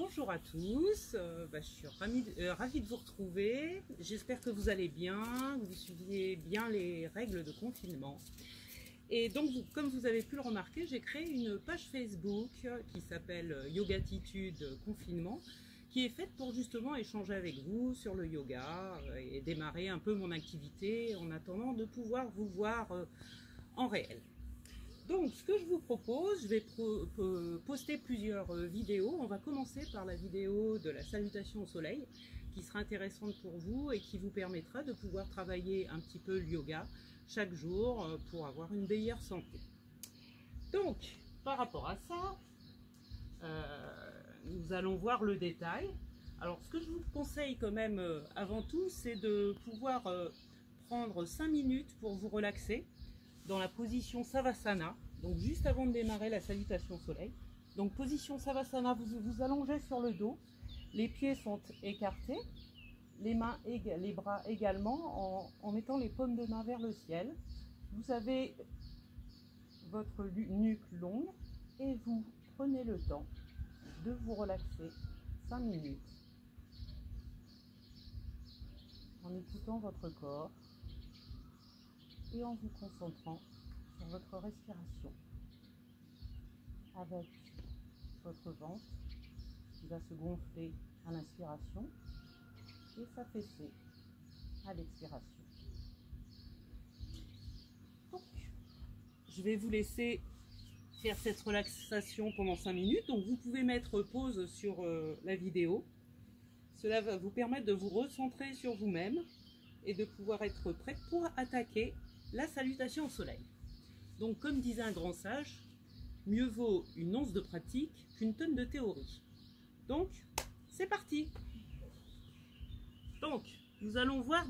Bonjour à tous, je suis ravie de vous retrouver. J'espère que vous allez bien, que vous suiviez bien les règles de confinement. Et donc, comme vous avez pu le remarquer, j'ai créé une page Facebook qui s'appelle Yogatitude Confinement, qui est faite pour justement échanger avec vous sur le yoga et démarrer un peu mon activité en attendant de pouvoir vous voir en réel. Donc, ce que je vous propose, je vais poster plusieurs vidéos. On va commencer par la vidéo de la salutation au soleil, qui sera intéressante pour vous et qui vous permettra de pouvoir travailler un petit peu le yoga chaque jour pour avoir une meilleure santé. Donc, par rapport à ça, nous allons voir le détail. Alors, ce que je vous conseille quand même avant tout, c'est de pouvoir prendre 5 minutes pour vous relaxer dans la position Savasana, donc juste avant de démarrer la salutation au soleil. Donc position Savasana, vous vous allongez sur le dos, les pieds sont écartés, les mains et les bras également, en mettant les paumes de main vers le ciel. Vous avez votre nuque longue et vous prenez le temps de vous relaxer 5 minutes en écoutant votre corps et en vous concentrant sur votre respiration avec votre ventre qui va se gonfler à l'inspiration et s'affaisser à l'expiration. Donc, je vais vous laisser faire cette relaxation pendant 5 minutes. Donc, vous pouvez mettre pause sur la vidéo. Cela va vous permettre de vous recentrer sur vous-même et de pouvoir être prêt pour attaquer la salutation au soleil. Donc, comme disait un grand sage, mieux vaut une once de pratique qu'une tonne de théorie. Donc, c'est parti. Donc, nous allons voir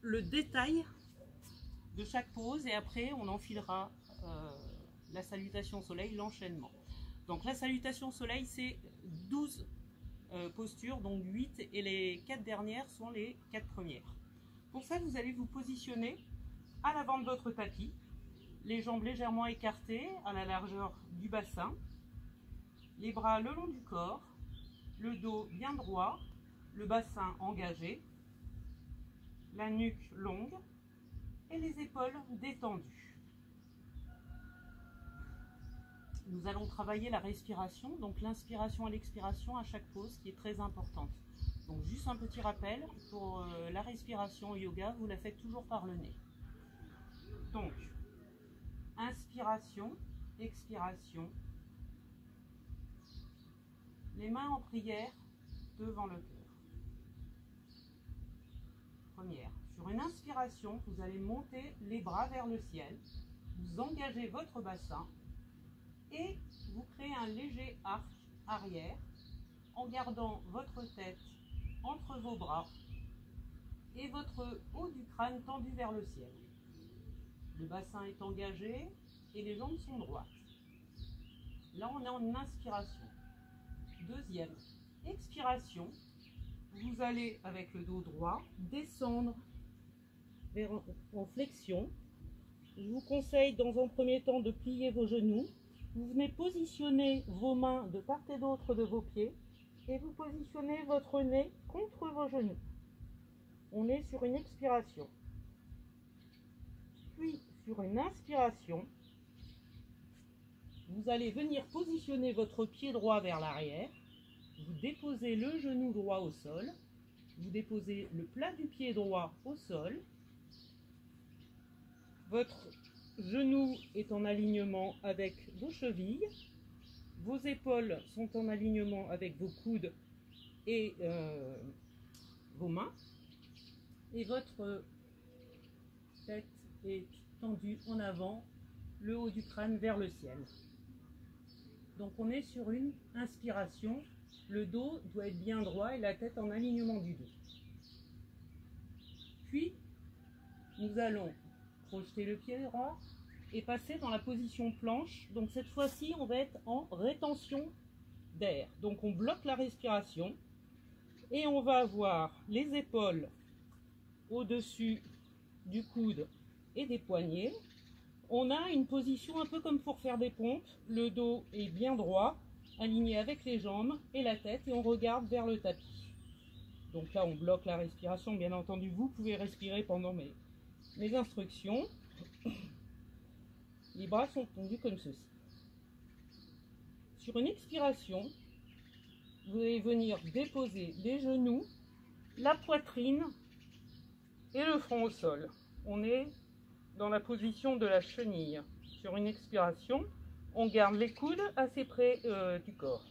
le détail de chaque pose et après, on enfilera la salutation au soleil, l'enchaînement. Donc, la salutation au soleil, c'est 12 postures, donc 8, et les 4 dernières sont les 4 premières. Pour ça, vous allez vous positionner à l'avant de votre tapis, les jambes légèrement écartées à la largeur du bassin, les bras le long du corps, le dos bien droit, le bassin engagé, la nuque longue et les épaules détendues. Nous allons travailler la respiration, donc l'inspiration et l'expiration à chaque pause qui est très importante. Donc juste un petit rappel, pour la respiration au yoga, vous la faites toujours par le nez. Donc, inspiration, expiration, les mains en prière devant le cœur. Première, sur une inspiration, vous allez monter les bras vers le ciel, vous engagez votre bassin et vous créez un léger arc arrière en gardant votre tête entre vos bras et votre haut du crâne tendu vers le ciel. Le bassin est engagé et les jambes sont droites. Là, on est en inspiration. Deuxième, expiration. Vous allez, avec le dos droit, descendre en flexion. Je vous conseille, dans un premier temps, de plier vos genoux. Vous venez positionner vos mains de part et d'autre de vos pieds et vous positionnez votre nez contre vos genoux. On est sur une expiration. Puis, sur une inspiration, vous allez venir positionner votre pied droit vers l'arrière. Vous déposez le genou droit au sol. Vous déposez le plat du pied droit au sol. Votre genou est en alignement avec vos chevilles. Vos épaules sont en alignement avec vos coudes et vos mains. Et votre tête est tendue en avant, le haut du crâne vers le ciel. Donc on est sur une inspiration, le dos doit être bien droit et la tête en alignement du dos. Puis nous allons projeter le pied droit et passer dans la position planche. Donc cette fois-ci on va être en rétention d'air. Donc on bloque la respiration et on va avoir les épaules au-dessus du coude et des poignets. On a une position un peu comme pour faire des pompes. Le dos est bien droit, aligné avec les jambes et la tête, et on regarde vers le tapis. Donc là, on bloque la respiration, bien entendu. Vous pouvez respirer pendant mes instructions. Les bras sont tendus comme ceci. Sur une expiration, vous allez venir déposer les genoux, la poitrine et le front au sol. On est dans la position de la chenille. Sur une expiration, on garde les coudes assez près du corps.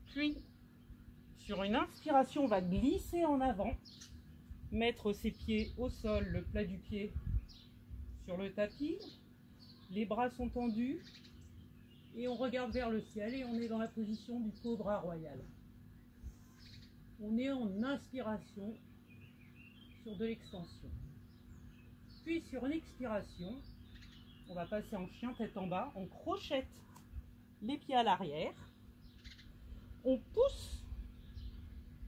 Puis, sur une inspiration, on va glisser en avant, mettre ses pieds au sol, le plat du pied sur le tapis. Les bras sont tendus et on regarde vers le ciel et on est dans la position du cobra royal. On est en inspiration sur de l'extension. Puis sur une expiration, on va passer en chien tête en bas, on crochette les pieds à l'arrière, on pousse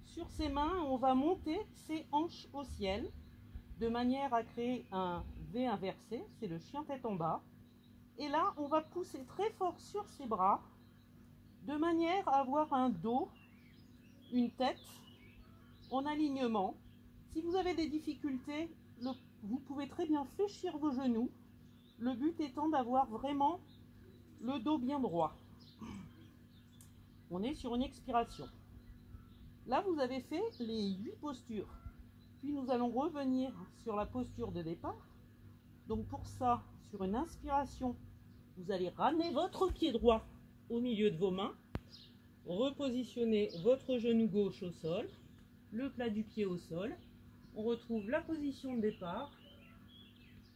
sur ses mains, on va monter ses hanches au ciel de manière à créer un V inversé, c'est le chien tête en bas. Et là, on va pousser très fort sur ses bras de manière à avoir un dos, une tête en alignement. Si vous avez des difficultés, vous pouvez très bien fléchir vos genoux. Le but étant d'avoir vraiment le dos bien droit. On est sur une expiration. Là, vous avez fait les 8 postures. Puis nous allons revenir sur la posture de départ. Donc pour ça, sur une inspiration, vous allez ramener votre pied droit au milieu de vos mains. Repositionnez votre genou gauche au sol, le plat du pied au sol. On retrouve la position de départ.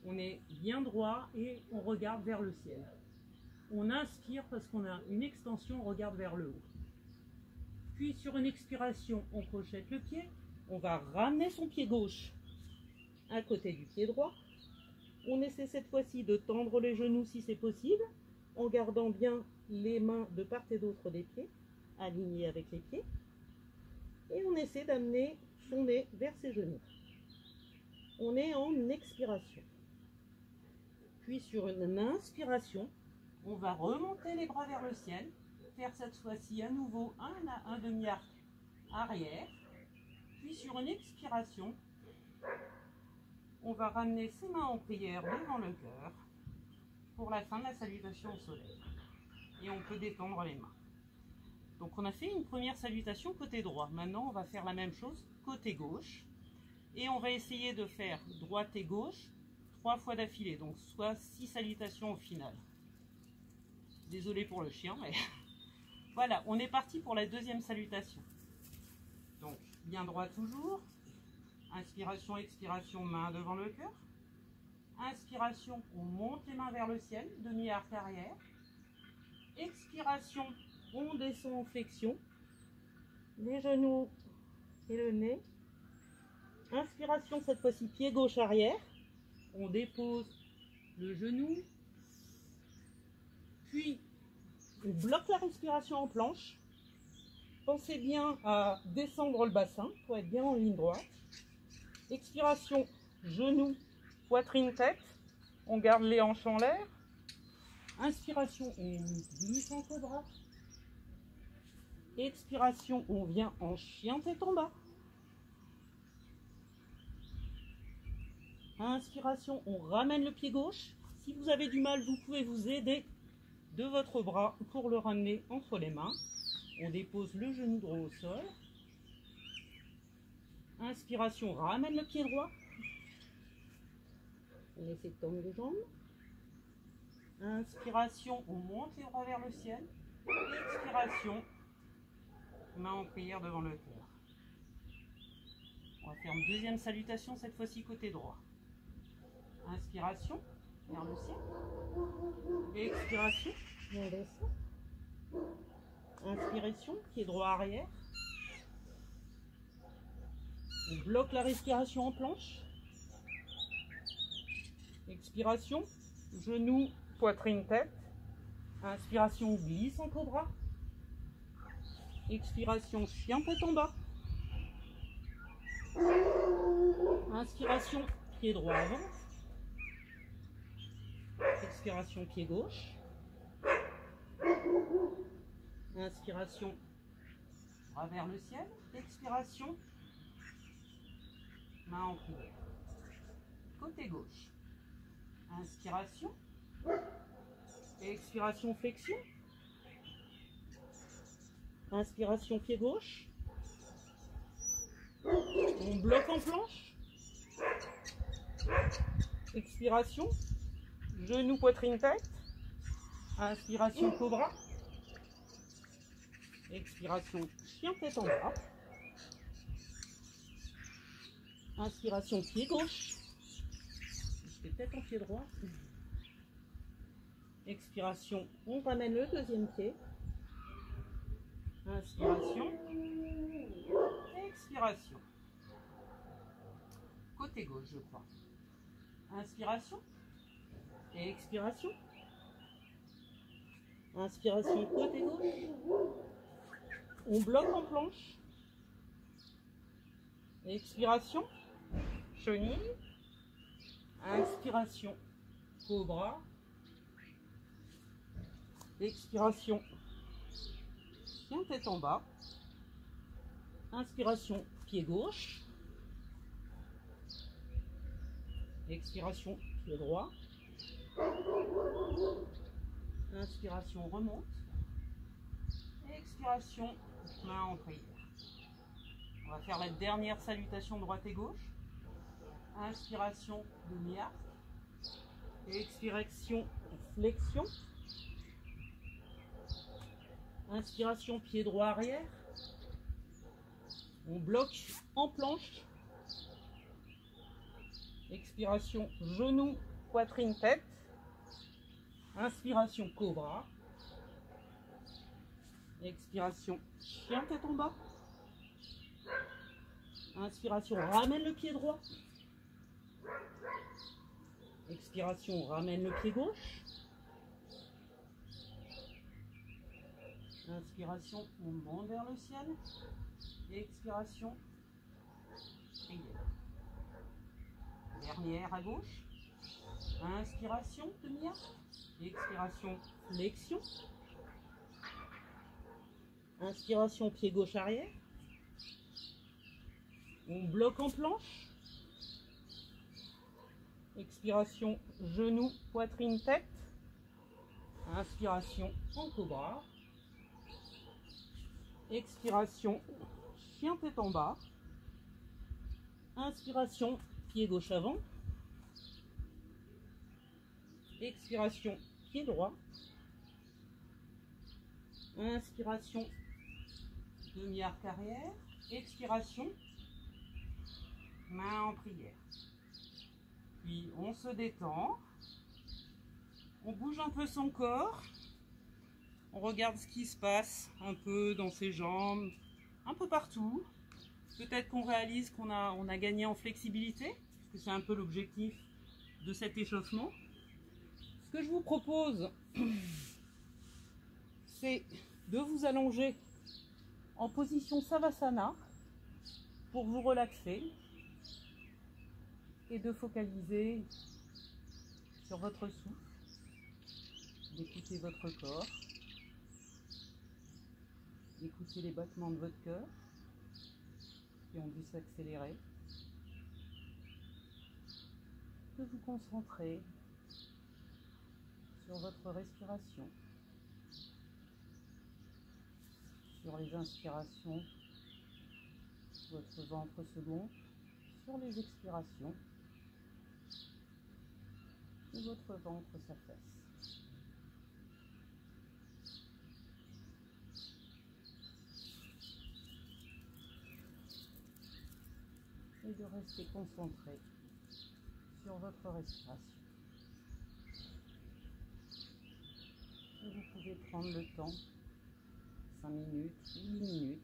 On est bien droit et on regarde vers le ciel. On inspire parce qu'on a une extension, on regarde vers le haut. Puis sur une expiration, on crochette le pied. On va ramener son pied gauche à côté du pied droit. On essaie cette fois-ci de tendre les genoux si c'est possible, en gardant bien les mains de part et d'autre des pieds, alignées avec les pieds. Et on essaie d'amener son nez vers ses genoux. On est en expiration. Puis sur une inspiration, on va remonter les bras vers le ciel, faire cette fois-ci à nouveau un demi-arc arrière. Puis sur une expiration, on va ramener ses mains en prière devant le cœur pour la fin de la salutation au soleil. Et on peut détendre les mains. Donc on a fait une première salutation côté droit. Maintenant, on va faire la même chose côté gauche. Et on va essayer de faire droite et gauche 3 fois d'affilée. Donc soit 6 salutations au final. Désolé pour le chien, mais voilà, on est parti pour la deuxième salutation. Donc, bien droit toujours. Inspiration, expiration, main devant le cœur. Inspiration, on monte les mains vers le ciel, demi-arc arrière. Expiration, on descend en flexion. Les genoux et le nez. Inspiration, cette fois-ci, pied gauche arrière. On dépose le genou. Puis, on bloque la respiration en planche. Pensez bien à descendre le bassin pour être bien en ligne droite. Expiration, genou, poitrine, tête. On garde les hanches en l'air. Inspiration, on glisse en cobra. Expiration, on vient en chien tête en bas. Inspiration, on ramène le pied gauche. Si vous avez du mal, vous pouvez vous aider de votre bras pour le ramener entre les mains. On dépose le genou droit au sol. Inspiration, ramène le pied droit. On essaie de tendre les jambes. Inspiration, on monte les bras vers le ciel. Expiration, main en prière devant le cœur. On va faire une deuxième salutation, cette fois-ci côté droit. Inspiration, vers le ciel. Expiration, on descend. Inspiration, pied droit arrière. On bloque la respiration en planche. Expiration, genou, poitrine, tête. Inspiration, glisse en cobra. Expiration, chien tête en bas. Inspiration, pied droit avant. Expiration, pied gauche. Inspiration, bras vers le ciel. Expiration, main en prière. Côté gauche. Inspiration. Expiration, flexion. Inspiration, pied gauche. On bloque en planche. Expiration. Genou, poitrine, tête. Inspiration, cobra. Expiration, chien tête en bas. Inspiration, pied gauche. Je fais tête en pied droit. Expiration, on ramène le deuxième pied. Inspiration. Expiration. Côté gauche, je crois. Inspiration. Et expiration. Inspiration, côté gauche. On bloque en planche. Expiration. Chenille. Inspiration. Cobra. Expiration. Chien tête en bas. Inspiration, pied gauche. Expiration, pied droit. Inspiration, remonte. Expiration, main en prière. On va faire la dernière salutation droite et gauche. Inspiration, demi-arc. Expiration, flexion. Inspiration, pied droit arrière. On bloque en planche. Expiration, genou, poitrine, tête. Inspiration, cobra. Expiration, chien tête en bas. Inspiration, ramène le pied droit. Expiration, ramène le pied gauche. Inspiration, on monte vers le ciel. Expiration, prière. Dernière à gauche. Inspiration, demi-arc. Expiration, flexion. Inspiration, pied gauche arrière. On bloque en planche. Expiration, genou, poitrine, tête. Inspiration, en cobra. Expiration, chien tête en bas. Inspiration, pied gauche avant. Expiration, pied droit. Inspiration, demi-arc arrière. Expiration, main en prière. Puis on se détend. On bouge un peu son corps. On regarde ce qui se passe un peu dans ses jambes, un peu partout. Peut-être qu'on réalise qu'on a gagné en flexibilité, parce que c'est un peu l'objectif de cet échauffement. Ce que je vous propose, c'est de vous allonger en position Savasana pour vous relaxer et de focaliser sur votre souffle, d'écouter votre corps. Écoutez les battements de votre cœur qui ont dû s'accélérer. De vous concentrer sur votre respiration, sur les inspirations, votre ventre se gonfle, sur les expirations, et votre ventre s'affaisse. Et de rester concentré sur votre respiration. Et vous pouvez prendre le temps, 5 minutes, 8 minutes,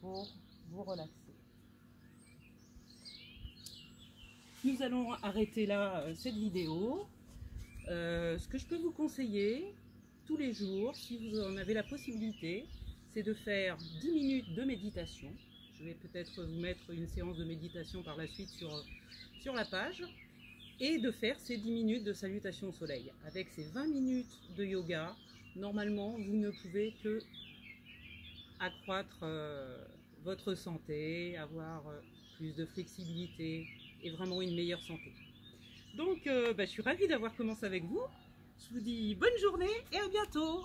pour vous relaxer. Nous allons arrêter là cette vidéo. Ce que je peux vous conseiller tous les jours, si vous en avez la possibilité, c'est de faire 10 minutes de méditation. Je vais peut-être vous mettre une séance de méditation par la suite sur la page. Et de faire ces 10 minutes de salutation au soleil. Avec ces 20 minutes de yoga, normalement, vous ne pouvez que accroître votre santé, avoir plus de flexibilité et vraiment une meilleure santé. Donc, je suis ravie d'avoir commencé avec vous. Je vous dis bonne journée et à bientôt.